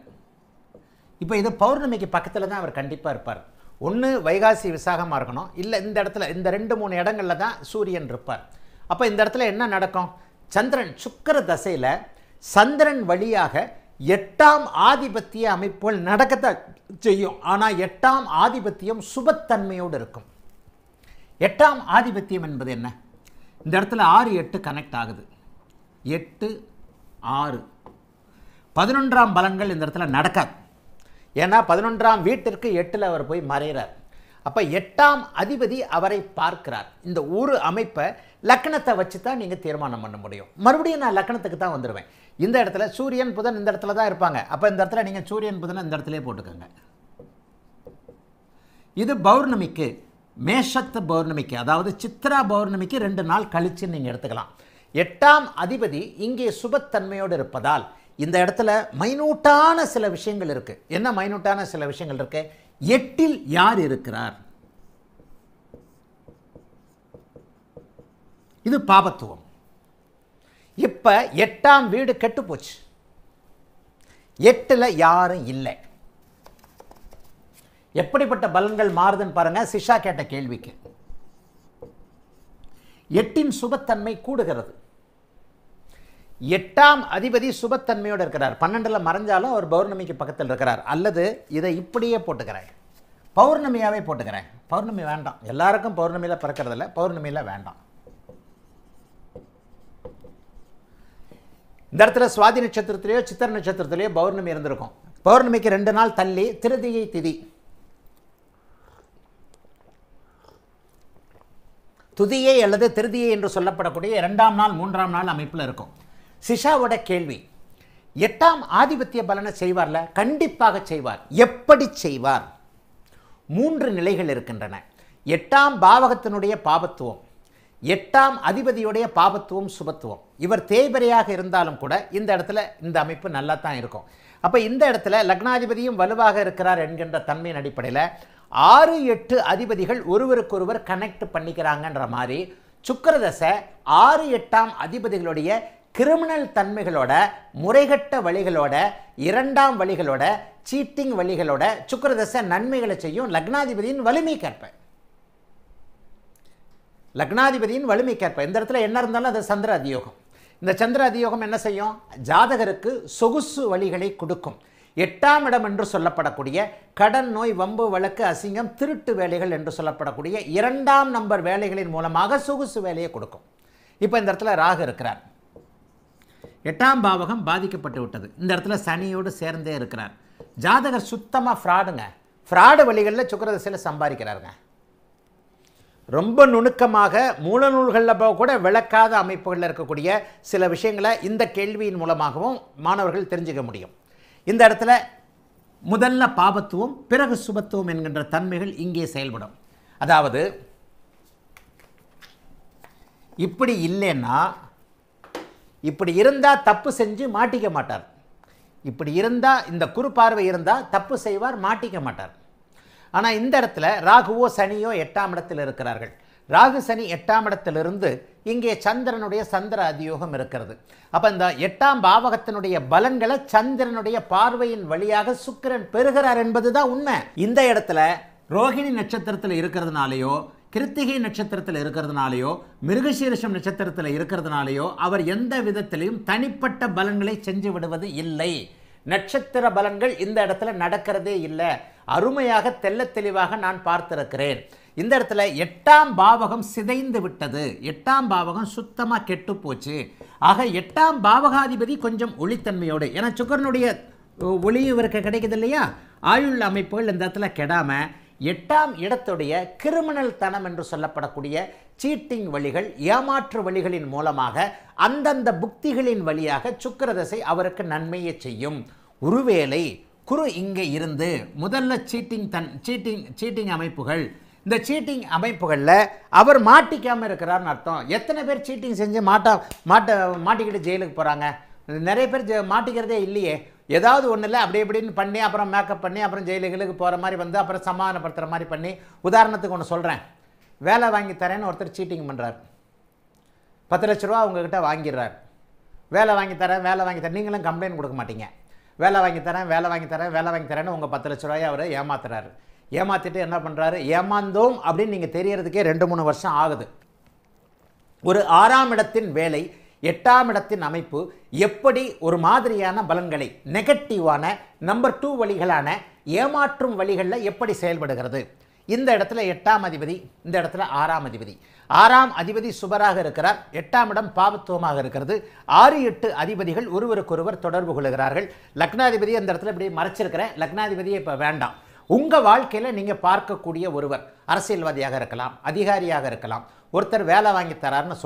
[SPEAKER 1] இப்போ இது பௌர்ணமிக்கு பக்கத்தில் தான் அவர் கண்டிப்பாக இருப்பார். ஒன்று வைகாசி விசாகமாக இருக்கணும், இல்லை இந்த இடத்துல இந்த 2-3 இடங்களில் தான் சூரியன் இருப்பார். அப்போ இந்த இடத்துல என்ன நடக்கும்? சந்திரன் சுக்கிர தசையில் சந்திரன் வழியாக 8ஆம் ஆதிபத்திய அமைப்புகள் நடக்கத்தான் செய்யும். ஆனால் 8ஆம் ஆதிபத்தியம் சுபத்தன்மையோடு இருக்கும். 8ஆம் ஆதிபத்தியம் என்பது என்ன? இந்த இடத்துல 6 8 கனெக்ட் ஆகுது. 8 6 11ஆம் பலன்கள் இந்த இடத்துல நடக்காது. ஏன்னா 11ஆம் வீட்டிற்கு 8ல் அவர் போய் மறைகிறார். அப்போ 8ஆம் அதிபதி அவரை பார்க்கிறார். இந்த ஒரு அமைப்பை லக்னத்தை வச்சு தான் நீங்கள் தீர்மானம் பண்ண முடியும். மறுபடியும் நான் லக்னத்துக்கு தான் வந்துடுவேன். இந்த இடத்துல சூரியன் புதன் இந்த இடத்துல தான் இருப்பாங்க. அப்போ இந்த இடத்துல நீங்கள் சூரியன் புதனை இந்த இடத்துல போட்டுக்கோங்க. இது பௌர்ணமிக்கு, மேஷத்து பௌர்ணமிக்கு, அதாவது சித்ரா பௌர்ணமிக்கு 2 நாள் கழிச்சு நீங்கள் எடுத்துக்கலாம். 8ஆம் அதிபதி இங்கே சுபத்தன்மையோடு இருப்பதால் இந்த இடத்துல மைனூட்டான சில விஷயங்கள் இருக்குது. என்ன மைனூட்டான சில விஷயங்கள் இருக்கு? 8இல் யார் இருக்கிறார்? இது பாபத்துவம். இப்போ 8ஆம் வீடு கெட்டு போச்சு. 8ல் யாரும் இல்லை. எப்படிப்பட்ட பலன்கள் மாறுதுன்னு பாருங்க. சிஷா கேட்ட கேள்விக்கு 8இன் சுபத்தன்மை கூடுகிறது. 8ஆம் அதிபதி சுபத்தன்மையோடு இருக்கிறார். 12ல் மறைஞ்சாலும் அவர் பௌர்ணமிக்கு பக்கத்தில் இருக்கிறார். அல்லது இதை இப்படியே போட்டுக்கிறேன், பௌர்ணமியாவே போட்டுக்கிறேன். பௌர்ணமி வேண்டாம், எல்லாருக்கும் பௌர்ணமியில் பிறக்கிறதில்ல, பௌர்ணமியில் வேண்டாம். இந்த இடத்துல சுவாதி நட்சத்திரத்திலேயோ சித்திர நட்சத்திரத்திலேயோ பௌர்ணமி இருந்திருக்கும். பௌர்ணமிக்கு 2 நாள் தள்ளி திருதியை திதி, துதியை அல்லது திருதியை என்று சொல்லப்படக்கூடிய 2ஆம் நாள் 3ஆம் நாள் அமைப்பில் இருக்கும். சிஷாவோட கேள்வி, 8ஆம் ஆதிபத்திய பலனை செய்வார்ல? கண்டிப்பாக செய்வார். எப்படி செய்வார்? 3 நிலைகள் இருக்கின்றன. 8ஆம் பாவகத்தினுடைய பாபத்துவம், 8ஆம் அதிபதியுடைய பாபத்துவம், சுபத்துவம். இவர் தேய்பிரையாக இருந்தாலும் கூட இந்த இடத்துல இந்த அமைப்பு நல்லா தான் இருக்கும். அப்போ இந்த இடத்துல லக்னாதிபதியும் வலுவாக இருக்கிறார் என்கின்ற தன்மையின் அடிப்படையில் 6 8 அதிபதிகள் ஒருவருக்கொருவர் கனெக்ட் பண்ணிக்கிறாங்கன்ற மாதிரி சுக்கிரதசை 6 8ஆம் அதிபதிகளுடைய கிரிமினல் தன்மைகளோட, முறைகட்ட வழிகளோட, 2ஆம் வழிகளோட, சீட்டிங் வழிகளோட சுக்கிரதசை நன்மைகளை செய்யும். லக்னாதிபதியின் வலிமைக்கேற்ப, லக்னாதிபதியின் வலிமைக்கேற்ப இந்த இடத்துல என்ன இருந்தாலும் அது சந்திர அதியோகம். இந்த சந்திர அதியோகம் என்ன செய்யும்? ஜாதகருக்கு சொகுசு வழிகளை கொடுக்கும். 8ஆம் இடம் என்று சொல்லப்படக்கூடிய கடன், நோய், வம்பு, வழக்கு, அசிங்கம், திருட்டு வேலைகள் என்று சொல்லப்படக்கூடிய 2ஆம் நம்பர் வேலைகளின் மூலமாக சொகுசு வேலையை கொடுக்கும். இப்போ இந்த இடத்துல ராகு இருக்கிறார். 8ஆம் பாவகம் பாதிக்கப்பட்டு விட்டது. இந்த இடத்துல சனியோடு சேர்ந்தே இருக்கிறார். ஜாதகர் சுத்தமாக ஃப்ராடுங்க. ஃப்ராடு வழிகளில் சுக்கிரதசையில் சம்பாதிக்கிறாருங்க. ரொம்ப நுணுக்கமாக மூல நூல்களில் கூட விளக்காத அமைப்புகளில் இருக்கக்கூடிய சில விஷயங்களை இந்த கேள்வியின் மூலமாகவும் மாணவர்கள் தெரிஞ்சுக்க முடியும். இந்த இடத்துல முதல்ல பாபத்துவம், பிறகு சுபத்துவம் என்கின்ற தன்மைகள் இங்கே செயல்படும். அதாவது இப்படி இல்லைன்னா, இப்படி இருந்தால் தப்பு செஞ்சு மாட்டிக்க மாட்டார். இப்படி இருந்தால், இந்த குறு பார்வை இருந்தால் தப்பு செய்வார், மாட்டிக்க மாட்டார். ஆனால் இந்த இடத்துல ராகுவோ சனியோ 8ஆம் இடத்தில் இருக்கிறார்கள். ராகு சனி 8ஆம் இடத்திலிருந்து இங்கே சந்திரனுடைய சந்திர அதியோகம் இருக்கிறது. அப்போ இந்த 8ஆம் பாவகத்தினுடைய பலன்களை சந்திரனுடைய பார்வையின் வழியாக சுக்கிரன் பெறுகிறார் என்பது தான் உண்மை. இந்த இடத்துல ரோஹிணி நட்சத்திரத்தில் இருக்கிறதுனாலையோ, கிருத்திகை நட்சத்திரத்தில் இருக்கிறதுனாலையோ, மிருகசீரிஷம் நட்சத்திரத்தில் இருக்கிறதுனாலையோ அவர் எந்த விதத்திலையும் தனிப்பட்ட பலன்களை செஞ்சு விடுவது இல்லை. நட்சத்திர பலன்கள் இந்த இடத்துல நடக்கிறதே இல்லை. அருமையாக தெல்ல தெளிவாக நான் பார்த்திருக்கிறேன். இந்த இடத்துல 8ஆம் பாவகம் சிதைந்து விட்டது. 8ஆம் பாவகம் சுத்தமாக கெட்டு போச்சு. ஆக 8ஆம் பாவகாதிபதி கொஞ்சம் ஒளித்தன்மையோடு, ஏன்னா சுக்கிரனுடைய ஒளி இவருக்கு கிடைக்குது இல்லையா, ஆயுள் அமைப்புகள் இந்த இடத்துல கெடாமல் 8ஆம் இடத்துடைய கிரிமினல் தனம் என்று சொல்லப்படக்கூடிய சீட்டிங் வழிகள், ஏமாற்று வழிகளின் மூலமாக அந்தந்த புக்திகளின் வழியாக சுக்கிரதசை அவருக்கு நன்மையை செய்யும். ஒருவேளை குரு இங்கே இருந்து முதல்ல சீட்டிங் அமைப்புகள், இந்த சீட்டிங் அமைப்புகளில் அவர் மாட்டிக்காமல் இருக்கிறார்னு அர்த்தம். எத்தனை பேர் சீட்டிங் செஞ்சு மாட்டிக்கிட்டு ஜெயிலுக்கு போகிறாங்க? நிறைய பேர் மாட்டிக்கிறதே இல்லையே. ஏதாவது ஒன்றும் இல்லை, அப்படி இப்படின்னு பண்ணி அப்புறம் மேக்கப் பண்ணி அப்புறம் ஜெயிலுகளுக்கு போகிற மாதிரி வந்து அப்புறம் சமாதானப்படுத்துகிற மாதிரி பண்ணி. உதாரணத்துக்கு ஒன்று சொல்கிறேன். வேலை வாங்கி தரேன்னு ஒருத்தர் சீட்டிங் பண்ணுறார். 10 லட்ச ரூபா உங்ககிட்ட வாங்கிடுறார். வேலை வாங்கி தரேன், நீங்களும் கம்ப்ளைண்ட் கொடுக்க மாட்டீங்க. வேலை வாங்கி தரேன்னு உங்கள் 10 லட்ச ரூபாயை அவர் ஏமாத்துறாரு. ஏமாற்றிட்டு என்ன பண்ணுறாரு? ஏமாந்தோம் அப்படின்னு நீங்கள் தெரியறதுக்கே 2-3 வருஷம் ஆகுது. ஒரு 6ஆம் இடத்தின் வேலை 8ஆம் இடத்தின் அமைப்பு எப்படி ஒரு மாதிரியான பலன்களை நெகட்டிவான நம்பர் 2 வழிகளான ஏமாற்றும் வழிகளில் எப்படி செயல்படுகிறது. இந்த இடத்துல 8ஆம் அதிபதி, இந்த இடத்துல 6ஆம் அதிபதி. 6ஆம் அதிபதி சுபராக இருக்கிறார், 8ஆம் இடம் பாவத்துவமாக இருக்கிறது. 6, 8 அதிபதிகள் ஒருவருக்கொருவர் தொடர்பு கொள்கிறார்கள். லக்னாதிபதி அந்த இடத்துல இப்படி மறைச்சிருக்கிறேன், லக்னாதிபதியை இப்போ வேண்டாம். உங்கள் வாழ்க்கையில் நீங்கள் பார்க்கக்கூடிய ஒருவர் அரசியல்வாதியாக இருக்கலாம், அதிகாரியாக இருக்கலாம், ஒருத்தர் வேலை வாங்கி தராருன்னு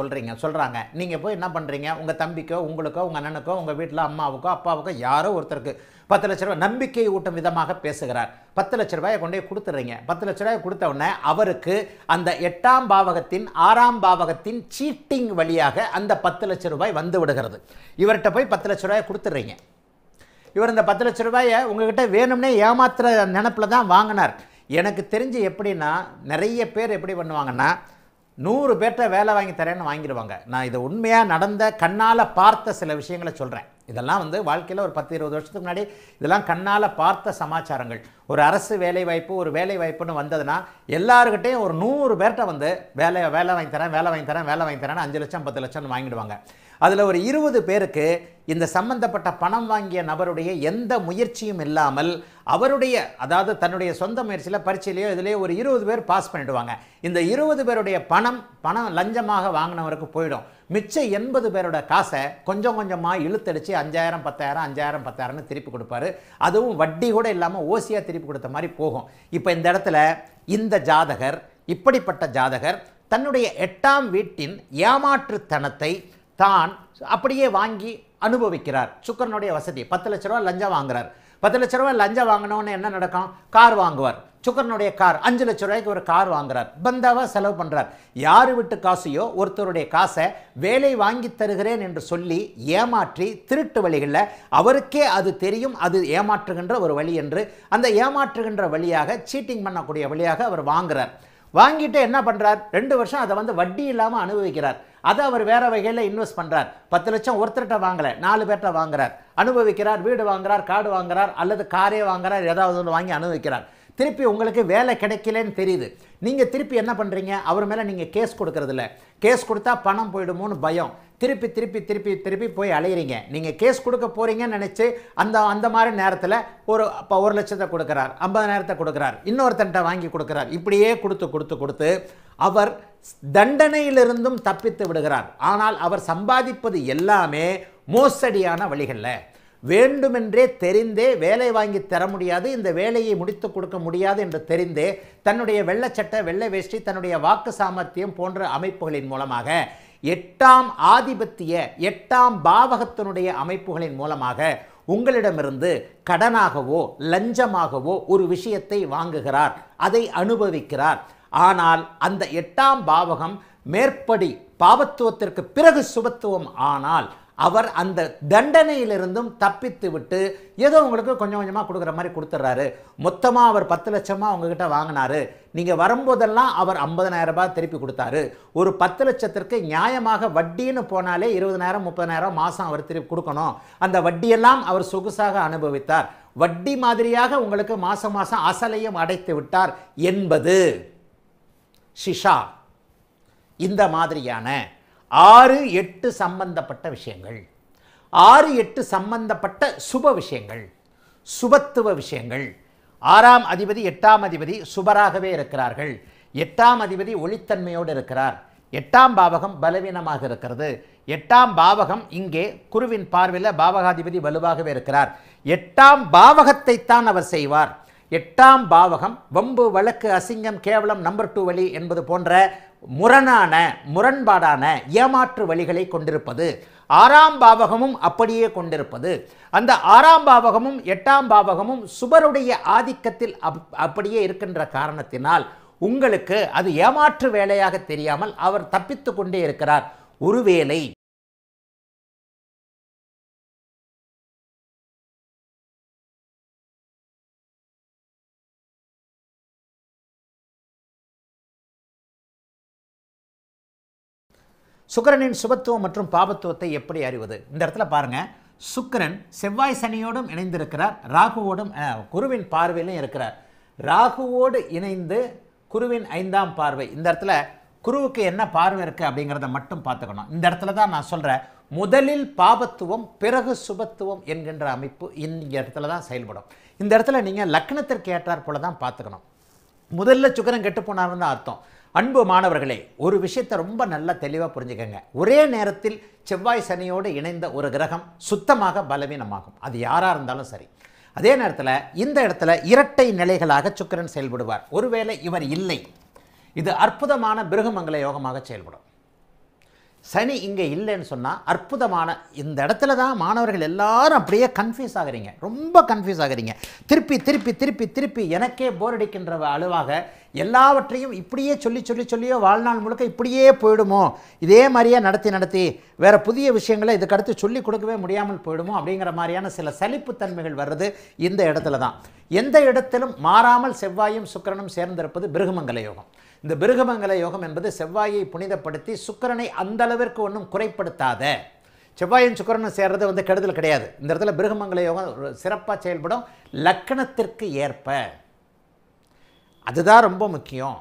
[SPEAKER 1] சொல்கிறாங்க. நீங்கள் போய் என்ன பண்ணுறீங்க, உங்கள் தம்பிக்கோ உங்களுக்கோ உங்கள் அண்ணனுக்கோ உங்கள் வீட்டில் அம்மாவுக்கோ அப்பாவுக்கோ யாரோ ஒருத்தருக்கு 10 லட்ச ரூபாய் நம்பிக்கை ஊட்டும் விதமாக பேசுகிறார். 10 லட்ச ரூபாயை கொண்டு போய் கொடுத்துட்றீங்க. 10 லட்ச ரூபாய் கொடுத்த உடனே அவருக்கு அந்த 8ஆம் பாவகத்தின் 6ஆம் பாவகத்தின் சீட்டிங் வழியாக அந்த 10 லட்ச ரூபாய் வந்து விடுகிறது. இவர்கிட்ட போய் 10 லட்ச ரூபாயை கொடுத்துட்றீங்க. இவர் இந்த 10 லட்ச ரூபாயை உங்ககிட்ட வேணும்னே ஏமாத்துற நினப்பில் தான் வாங்கினார். எனக்கு தெரிஞ்சு எப்படின்னா, நிறைய பேர் எப்படி பண்ணுவாங்கன்னா, 100 பேர்கிட்ட வேலை வாங்கி தரேன்னு வாங்கிடுவாங்க. நான் இதை உண்மையாக நடந்த கண்ணால் பார்த்த சில விஷயங்களை சொல்கிறேன். இதெல்லாம் வாழ்க்கையில் ஒரு 10-20 வருஷத்துக்கு முன்னாடி இதெல்லாம் கண்ணால் பார்த்த சமாச்சாரங்கள். ஒரு அரசு வேலை வாய்ப்பு, ஒரு வேலை வாய்ப்புன்னு வந்ததுன்னா எல்லாருக்கிட்டையும் ஒரு 100 பேர்கிட்ட வேலை வாங்கி தரேன் 5 லட்சம் 10 லட்சம்னு வாங்கிடுவாங்க. அதில் ஒரு 20 பேருக்கு இந்த சம்பந்தப்பட்ட பணம் வாங்கிய நபருடைய எந்த முயற்சியும் இல்லாமல் அவருடைய, அதாவது தன்னுடைய சொந்த முயற்சியில் பரீட்சையிலையோ இதிலேயோ ஒரு 20 பேர் பாஸ் பண்ணிடுவாங்க. இந்த 20 பேருடைய பணம் லஞ்சமாக வாங்கினவருக்கு போயிடும். மிச்சம் 80 பேரோட காசை கொஞ்சம் கொஞ்சமாக இழுத்தடிச்சு 5000 10,000 5000 10,000ன்னு திருப்பி கொடுப்பாரு. அதுவும் வட்டி கூட இல்லாமல் ஓசியாக திருப்பி கொடுத்த மாதிரி போகும். இப்போ இந்த இடத்துல இந்த ஜாதகர், இப்படிப்பட்ட ஜாதகர் தன்னுடைய 8ஆம் வீட்டின் ஏமாற்றுத்தனத்தை தான் அப்படியே வாங்கி அனுபவிக்கிறார். சுக்கிரனுடைய வசதி. 10 லட்ச ரூபா லஞ்சம் வாங்குறார். 10 லட்ச ரூபா லஞ்சம் வாங்கினோன்னு என்ன நடக்கும்? கார் வாங்குவார். சுக்கிரனுடைய கார் 5 லட்ச ரூபாய்க்கு ஒரு கார் வாங்குறார். பந்தாவாக செலவு பண்ணுறார். யார் விட்டு காசையோ ஒருத்தருடைய காசை வேலை வாங்கி தருகிறேன் என்று சொல்லி ஏமாற்றி திருட்டு வழிகளில் அவருக்கே அது தெரியும், அது ஏமாற்றுகின்ற ஒரு வழி என்று, அந்த ஏமாற்றுகின்ற வழியாக சீட்டிங் பண்ணக்கூடிய வழியாக அவர் வாங்குறார். வாங்கிட்டு என்ன பண்ணுறார்? 2 வருஷம் அதை வட்டி இல்லாமல் அனுபவிக்கிறார். அதை அவர் வேறு வகையில் இன்வெஸ்ட் பண்ணுறார். 10 லட்சம் ஒருத்தர்கிட்ட வாங்கலை, 4 பேர்கிட்ட வாங்குறார், அனுபவிக்கிறார். வீடு வாங்குறார், கார்டு வாங்குறார், அல்லது காரே வாங்குறார், ஏதாவது ஒன்று வாங்கி அனுபவிக்கிறார். திருப்பி உங்களுக்கு வேலை கிடைக்கலன்னு தெரியுது. நீங்கள் திருப்பி என்ன பண்ணுறீங்க? அவர் மேலே நீங்கள் கேஸ் கொடுக்கறதில்ல. கேஸ் கொடுத்தா பணம் போயிடுமோன்னு பயம். திருப்பி திருப்பி திருப்பி திருப்பி போய் அலையிறீங்க. நீங்கள் கேஸ் கொடுக்க போகிறீங்கன்னு நினச்சி அந்த மாதிரி நேரத்தில் இப்போ 1 லட்சத்தை கொடுக்குறார், 50,000 கொடுக்குறார், இன்னொருத்தன்ட்ட வாங்கி கொடுக்குறார். இப்படியே கொடுத்து அவர் தண்டனையிலிருந்தும் தப்பித்து விடுகிறார். ஆனால் அவர் சம்பாதிப்பது எல்லாமே மோசடியான வழிகளில். வேண்டுமென்றே தெரிந்தே வேலை வாங்கி தர முடியாது, இந்த வேலையை முடித்து கொடுக்க முடியாது என்று தெரிந்தே தன்னுடைய வெள்ளச்சட்டை, வெள்ளை வேஷ்டி, தன்னுடைய வாக்கு சாமர்த்தியம் போன்ற அமைப்புகளின் மூலமாக 8ஆம் ஆதிபத்திய 8ஆம் பாவகத்தினுடைய அமைப்புகளின் மூலமாக உங்களிடமிருந்து கடனாகவோ லஞ்சமாகவோ ஒரு விஷயத்தை வாங்குகிறார், அதை அனுபவிக்கிறார். ஆனால் அந்த 8ஆம் பாவகம் மேற்படி பாவத்துவத்திற்கு பிறகு சுபத்துவம் ஆனால் அவர் அந்த தண்டனையிலிருந்தும் தப்பித்து விட்டு ஏதோ உங்களுக்கு கொஞ்சம் கொஞ்சமாக கொடுக்குற மாதிரி கொடுத்துட்றாரு. மொத்தமாக அவர் 10 லட்சமாக உங்ககிட்ட வாங்கினாரு. நீங்கள் வரும்போதெல்லாம் அவர் 50,000 ரூபாய் திருப்பி கொடுத்தாரு. ஒரு 10 லட்சத்திற்கு நியாயமாக வட்டின்னு போனாலே 20,000 30,000 மாதம் அவர் திருப்பி கொடுக்கணும். அந்த வட்டியெல்லாம் அவர் சொகுசாக அனுபவித்தார். வட்டி மாதிரியாக உங்களுக்கு மாதம் மாதம் அசலையும் அடைத்து விட்டார் என்பது ஷிஷா. இந்த மாதிரியான 6, 8 சம்பந்தப்பட்ட விஷயங்கள், 6, 8 சம்பந்தப்பட்ட சுப விஷயங்கள், சுபத்துவ விஷயங்கள். 6ஆம் அதிபதி 8ஆம் அதிபதி சுபராகவே இருக்கிறார்கள். 8ஆம் அதிபதி ஒளித்தன்மையோடு இருக்கிறார். 8ஆம் பாவகம் பலவீனமாக இருக்கிறது. 8ஆம் பாவகம் இங்கே குருவின் பார்வையில் பாவகாதிபதி வலுவாகவே இருக்கிறார். 8ஆம் பாவகத்தை தான் அவர் செய்வார். 8ஆம் பாவகம் வம்பு, வழக்கு, அசிங்கம், கேவலம், நம்பர் 2 வழி என்பது போன்ற முரண்பாடான ஏமாற்று வழிகளை கொண்டிருப்பது. 6ஆம் பாவகமும் அப்படியே கொண்டிருப்பது. அந்த 6ஆம் பாவகமும் 8ஆம் பாவகமும் சுபருடைய ஆதிக்கத்தில் அப்படியே இருக்கின்ற காரணத்தினால் உங்களுக்கு அது ஏமாற்று வேலையாக தெரியாமல் அவர் தப்பித்து கொண்டே இருக்கிறார். ஒருவேளை சுக்கிரனின் சுபத்துவம் மற்றும் பாபத்துவத்தை எப்படி அறிவது? இந்த இடத்துல பாருங்க, சுக்கிரன் செவ்வாய் சனியோடும் இணைந்திருக்கிறார், ராகுவோடும் குருவின் பார்வையிலும் இருக்கிறார். ராகுவோடு இணைந்து குருவின் 5ஆம் பார்வை. இந்த இடத்துல குருவுக்கு என்ன பார்வை இருக்குது அப்படிங்கிறத மட்டும் பார்த்துக்கணும். இந்த இடத்துல தான் நான் சொல்கிறேன், முதலில் பாபத்துவம் பிறகு சுபத்துவம் என்கின்ற அமைப்பு இந்த இடத்துல தான் செயல்படும். இந்த இடத்துல நீங்கள் லக்னத்திற்கு ஏற்றார் போல தான் பார்த்துக்கணும். முதல்ல சுக்கிரன் கெட்டு போனார்னு தான் அர்த்தம். அன்பு மாணவர்களே, ஒரு விஷயத்தை ரொம்ப நல்லா தெளிவாக புரிஞ்சுக்கங்க. ஒரே நேரத்தில் செவ்வாய் சனியோடு இணைந்த ஒரு கிரகம் சுத்தமாக பலவீனமாகும், அது யாராக இருந்தாலும் சரி. அதே நேரத்தில் இந்த இடத்துல இரட்டை நிலைகளாக சுக்கிரன் செயல்படுவார். ஒருவேளை இவர் இல்லை, இது அற்புதமான பிருகுமங்கல யோகமாக செயல்படும். சனி இங்கே இல்லைன்னு சொன்னால் அற்புதமான, இந்த இடத்துல தான் மாணவர்கள் எல்லாரும் அப்படியே கன்ஃபியூஸ் ஆகிறீங்க, ரொம்ப கன்ஃபியூஸ் ஆகிறீங்க. திருப்பி திருப்பி திருப்பி திருப்பி எனக்கே போர் அடிக்கின்ற அளவாக எல்லாவற்றையும் இப்படியே சொல்லியோ வாழ்நாள் முழுக்க இப்படியே போயிடுமோ, இதே மாதிரியே நடத்தி வேறு புதிய விஷயங்களை இதுக்கடுத்து சொல்லிக் கொடுக்கவே முடியாமல் போயிடுமோ அப்படிங்கிற மாதிரியான சில சலிப்புத்தன்மைகள் வர்றது இந்த இடத்துல தான். எந்த இடத்திலும் மாறாமல் செவ்வாயும் சுக்கிரனும் சேர்ந்திருப்பது பிருகுமங்கல யோகம். இந்த பிருகுமங்கல யோகம் என்பது செவ்வாயை புனிதப்படுத்தி சுக்கிரனை அந்த அளவிற்கு ஒன்றும் குறைப்படுத்தாத, செவ்வாயும் சுக்கிரனும் சேர்றது கெடுதல் கிடையாது. இந்த இடத்துல பிருகுமங்கல யோகம் சிறப்பாக செயல்படும் லக்கணத்திற்கு ஏற்ப, அதுதான் ரொம்ப முக்கியம்.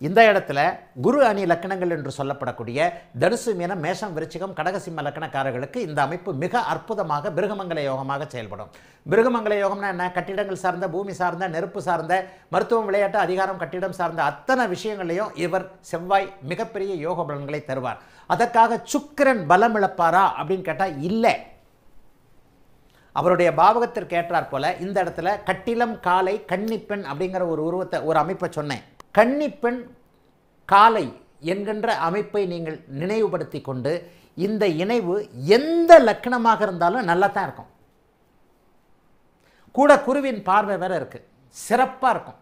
[SPEAKER 1] இந்த இடத்துல குரு அணி லக்கணங்கள் என்று சொல்லப்படக்கூடிய தனுசு, மீனம், மேஷம், விருச்சிகம், கடகசிம்ம லக்கணக்காரர்களுக்கு இந்த அமைப்பு மிக அற்புதமாக பிருகுமங்கல யோகமாக செயல்படும். பிருகுமங்கல யோகம்னா என்ன? கட்டிடங்கள் சார்ந்த, பூமி சார்ந்த, நெருப்பு சார்ந்த, மருத்துவம், விளையாட்டு, அதிகாரம், கட்டிடம் சார்ந்த அத்தனை விஷயங்களையும் இவர் செவ்வாய் மிகப்பெரிய யோக பலன்களை தருவார். அதற்காக சுக்கிரன் பலம் இழப்பாரா அப்படின்னு கேட்டால் இல்லை. அவருடைய பாவகத்திற்கு ஏற்றார் போல இந்த இடத்துல கட்டிலம், காலை, கன்னிப்பெண் அப்படிங்கிற ஒரு அமைப்பை சொன்னேன். கன்னிப்பெண் காலை என்கின்ற அமைப்பை நீங்கள் நினைவுபடுத்தி கொண்டு இந்த இணைவு எந்த லக்கணமாக இருந்தாலும் நல்லா தான் இருக்கும். கூட குருவின் பார்வை வேற இருக்கு, சிறப்பாக இருக்கும்.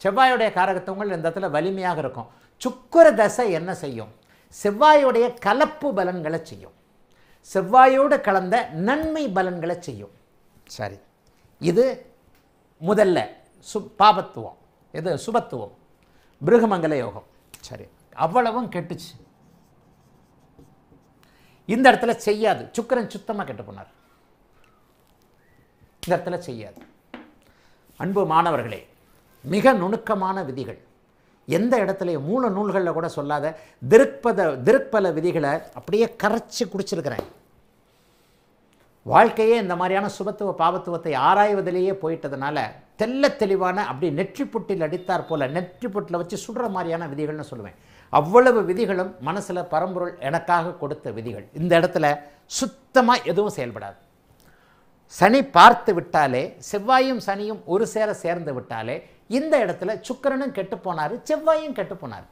[SPEAKER 1] செவ்வாயுடைய காரகத்துவங்கள் இந்த இடத்துல வலிமையாக இருக்கும். சுக்கிர தசை என்ன செய்யும்? செவ்வாயுடைய கலப்பு பலன்களை செய்யும், செவ்வாயோடு கலந்த நன்மை பலன்களை செய்யும். சரி, இது முதல்ல பாபத்துவம், இது சுபத்துவம், பிருகுமங்கல யோகம். சரி, அவ்வளவும் கெட்டுச்சு. இந்த இடத்துல செய்யாது. சுக்கிரன் சுத்தமாக கெட்டு போனார், இந்த இடத்துல செய்யாது. அன்பு மாணவர்களே, மிக நுணுக்கமான விதிகள், எந்த இடத்துலையும் மூல நூல்களில் கூட சொல்லாத திருப்பல விதிகளை அப்படியே கரைச்சி குடிச்சிருக்கிறேன். வாழ்க்கையே இந்த மாதிரியான சுபத்துவ பாவத்துவத்தை ஆராய்வதிலேயே போயிட்டதுனால தெல்ல தெளிவான, அப்படி நெற்றிப்புட்டில் அடித்தார் போல நெற்றிப்புட்டில் வச்சு சுடுற மாதிரியான விதிகள்னு சொல்லுவேன். அவ்வளவு விதிகளும் மனசில் பரம்பொருள் எனக்காக கொடுத்த விதிகள். இந்த இடத்துல சுத்தமாக எதுவும் செயல்படாது. சனி பார்த்து விட்டாலே, செவ்வாயும் சனியும் ஒரு சேர சேர்ந்து விட்டாலே இந்த இடத்துல சுக்கிரனும் கெட்டு போனார், செவ்வாயும் கெட்டு போனார்.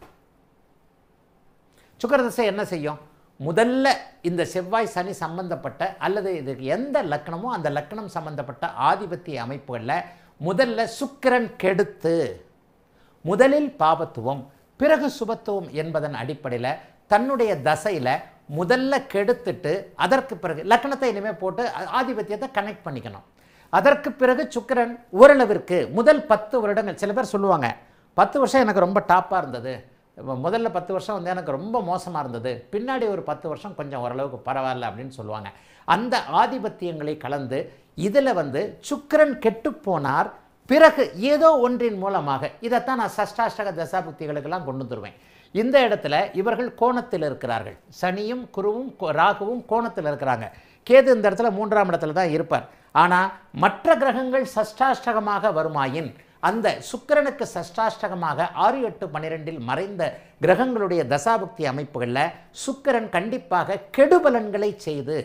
[SPEAKER 1] சுக்கிர தசை என்ன செய்யும்? முதல்ல இந்த செவ்வாய் சனி சம்பந்தப்பட்ட அல்லது இதுக்கு எந்த லக்கணமோ அந்த லக்கணம் சம்பந்தப்பட்ட ஆதிபத்திய அமைப்புகளில் முதல்ல சுக்கிரன் கெடுத்து, முதலில் பாபத்துவம் பிறகு சுபத்துவம் என்பதன் அடிப்படையில் தன்னுடைய தசையில் முதல்ல கெடுத்துட்டு அதற்கு பிறகு லக்கணத்தை இனிமேல் போட்டு ஆதிபத்தியத்தை கனெக்ட் பண்ணிக்கணும். அதற்கு பிறகு சுக்கிரன் ஓரளவிற்கு முதல் 10 வருடங்கள், சில பேர் சொல்லுவாங்க 10 வருஷம் எனக்கு ரொம்ப டாப்பாக இருந்தது, முதல்ல 10 வருஷம் எனக்கு ரொம்ப மோசமாக இருந்தது, பின்னாடி ஒரு 10 வருஷம் கொஞ்சம் ஓரளவுக்கு பரவாயில்ல அப்படின்னு சொல்லுவாங்க. அந்த ஆதிபத்தியங்களை கலந்து இதில் சுக்கிரன் கெட்டுப்போனார், பிறகு ஏதோ ஒன்றின் மூலமாக, இதைத்தான் நான் சஷ்டாஷ்டக தசாபுக்திகளுக்கெல்லாம் கொண்டு வந்துருவேன். இந்த இடத்துல இவர்கள் கோணத்தில் இருக்கிறார்கள், சனியும் குருவும் ராகுவும் கோணத்தில் இருக்கிறாங்க. கேது இந்த இடத்துல 3ஆம் இடத்துல தான் இருப்பார். ஆனால் மற்ற கிரகங்கள் சஷ்டாஷ்டகமாக வருமாயின் அந்த சுக்கிரனுக்கு சஷ்டாஷ்டகமாக 6, 8, 12 மறைந்த கிரகங்களுடைய தசாபுக்தி அமைப்புகளில் சுக்கிரன் கண்டிப்பாக கெடுபலன்களை செய்து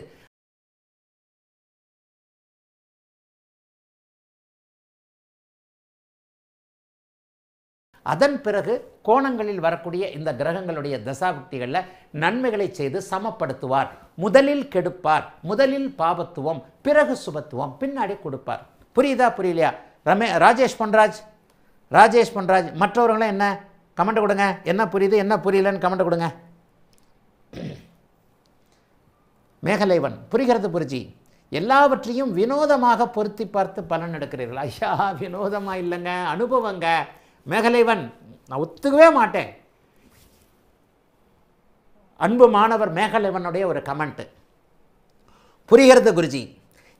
[SPEAKER 1] அதன் பிறகு கோணங்களில் வரக்கூடிய இந்த கிரகங்களுடைய தசாபுக்திகளில் நன்மைகளை செய்து சமப்படுத்துவார். முதலில் கெடுப்பார், முதலில் பாபத்துவம் பிறகு சுபத்துவம் பின்னாடி கொடுப்பார். புரியுதா புரியலையா? ராஜேஷ் பொன்ராஜ் மற்றவர்களும் என்ன கமெண்ட் கொடுங்க, என்ன புரியுது என்ன புரியலன்னு கமெண்ட் கொடுங்க. மேகலைவன் புரிகிறது புரிஜி, எல்லாவற்றையும் வினோதமாக பொருத்தி பார்த்து பலன் எடுக்கிறீர்கள். ஐயா வினோதமாக இல்லைங்க, அனுபவங்க. மேகலைவன் நான் ஒத்துக்கவே மாட்டேன். அன்பு மாணவர் மேகலைவனுடைய ஒரு கமெண்ட், புரிகிறது குருஜி,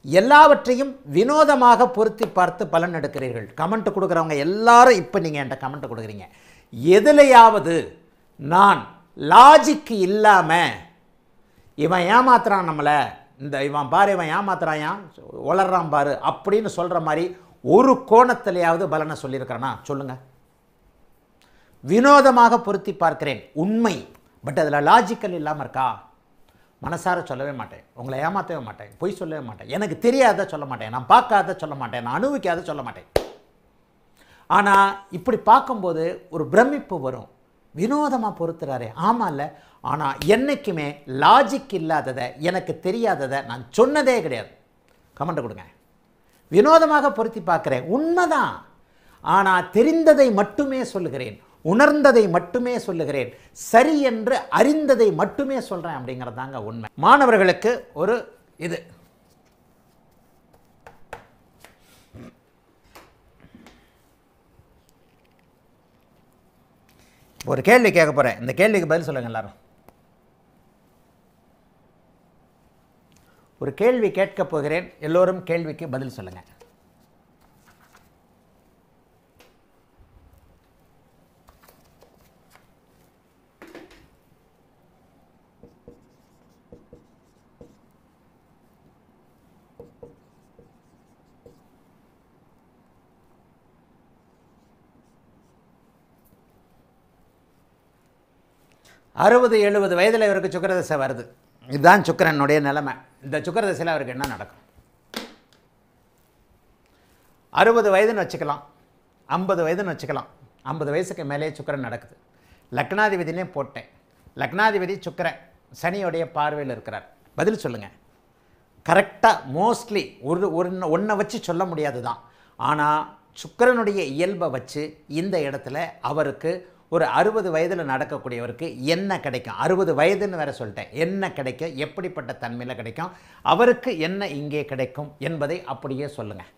[SPEAKER 1] எல்லாவற்றையும் வினோதமாக பொருத்தி பார்த்து பலன் எடுக்கிறீர்கள். கமெண்ட் கொடுக்குறவங்க எல்லாரும் இப்போ நீங்கள் என்கிட்ட கமெண்ட் கொடுக்குறீங்க. எதுலையாவது நான் லாஜிக்கு இல்லாமல் இவன் ஏமாத்துறான் நம்மளை, இவன் பாரு இவன் ஏமாத்துறான் வளர்றான் பாரு அப்படின்னு சொல்கிற மாதிரி ஒரு கோணத்திலேயாவது பலனை சொல்லியிருக்கிறேன்னா சொல்லுங்கள். வினோதமாக பொருத்தி பார்க்கிறேன் உண்மை, பட் அதில் லாஜிக்கல் இல்லாமல் இருக்கா? மனசார சொல்லவே மாட்டேன், உங்களை ஏமாற்றவே மாட்டேன், பொய் சொல்லவே மாட்டேன், எனக்கு தெரியாத சொல்ல மாட்டேன், நான் பார்க்காத சொல்ல மாட்டேன், நான் அனுபவிக்காத சொல்ல மாட்டேன். ஆனால் இப்படி பார்க்கும்போது ஒரு பிரமிப்பு வரும். வினோதமாக பொறுத்துறாரு, ஆமாம் இல்லை, ஆனால் என்றைக்குமே லாஜிக் இல்லாததை எனக்கு தெரியாததை நான் சொன்னதே கிடையாது. கமெண்ட் கொடுங்க. வினோதமாக பொருத்தி பார்க்குறேன் உண்மைதான், ஆனால் தெரிந்ததை மட்டுமே சொல்லுகிறேன், உணர்ந்ததை மட்டுமே சொல்லுகிறேன், சரி என்று அறிந்ததை மட்டுமே சொல்கிறேன் அப்படிங்கிறது தாங்க உண்மை. மாணவர்களுக்கு ஒரு இது ஒரு கேள்வி கேட்க போகிறேன், இந்த கேள்விக்கு பதில் சொல்லுங்கள் எல்லாரும். ஒரு கேள்வி கேட்கப் போகிறேன், எல்லோரும் கேள்விக்கு பதில் சொல்லுங்கள். அறுபது 70 வயதில் இவருக்கு சுக்கிரதசை வருது. இதுதான் சுக்கிரனுடைய நிலைமை. இந்த சுக்கிரதசையில் அவருக்கு என்ன நடக்கும்? 60 வயதுன்னு வச்சுக்கலாம், 50 வயதுன்னு வச்சுக்கலாம். 50 வயசுக்கு மேலே சுக்கிரன் நடக்குது. லக்னாதிபதினே போட்டேன், லக்னாதிபதி சுக்கிரன் சனியோடைய பார்வையில் இருக்கிறார். பதில் சொல்லுங்கள். கரெக்டாக மோஸ்ட்லி ஒன்றை வச்சு சொல்ல முடியாது தான், ஆனால் சுக்கிரனுடைய இயல்பை வச்சு இந்த இடத்துல அவருக்கு ஒரு 60 வயதில் நடக்கக்கூடியவருக்கு என்ன கிடைக்கும், 60 வயதுன்னு வேற சொல்லிட்டேன், என்ன கிடைக்கும், எப்படிப்பட்ட தன்மையில் கிடைக்கும், அவருக்கு என்ன இங்கே கிடைக்கும் என்பதை அப்படியே சொல்லுங்கள்.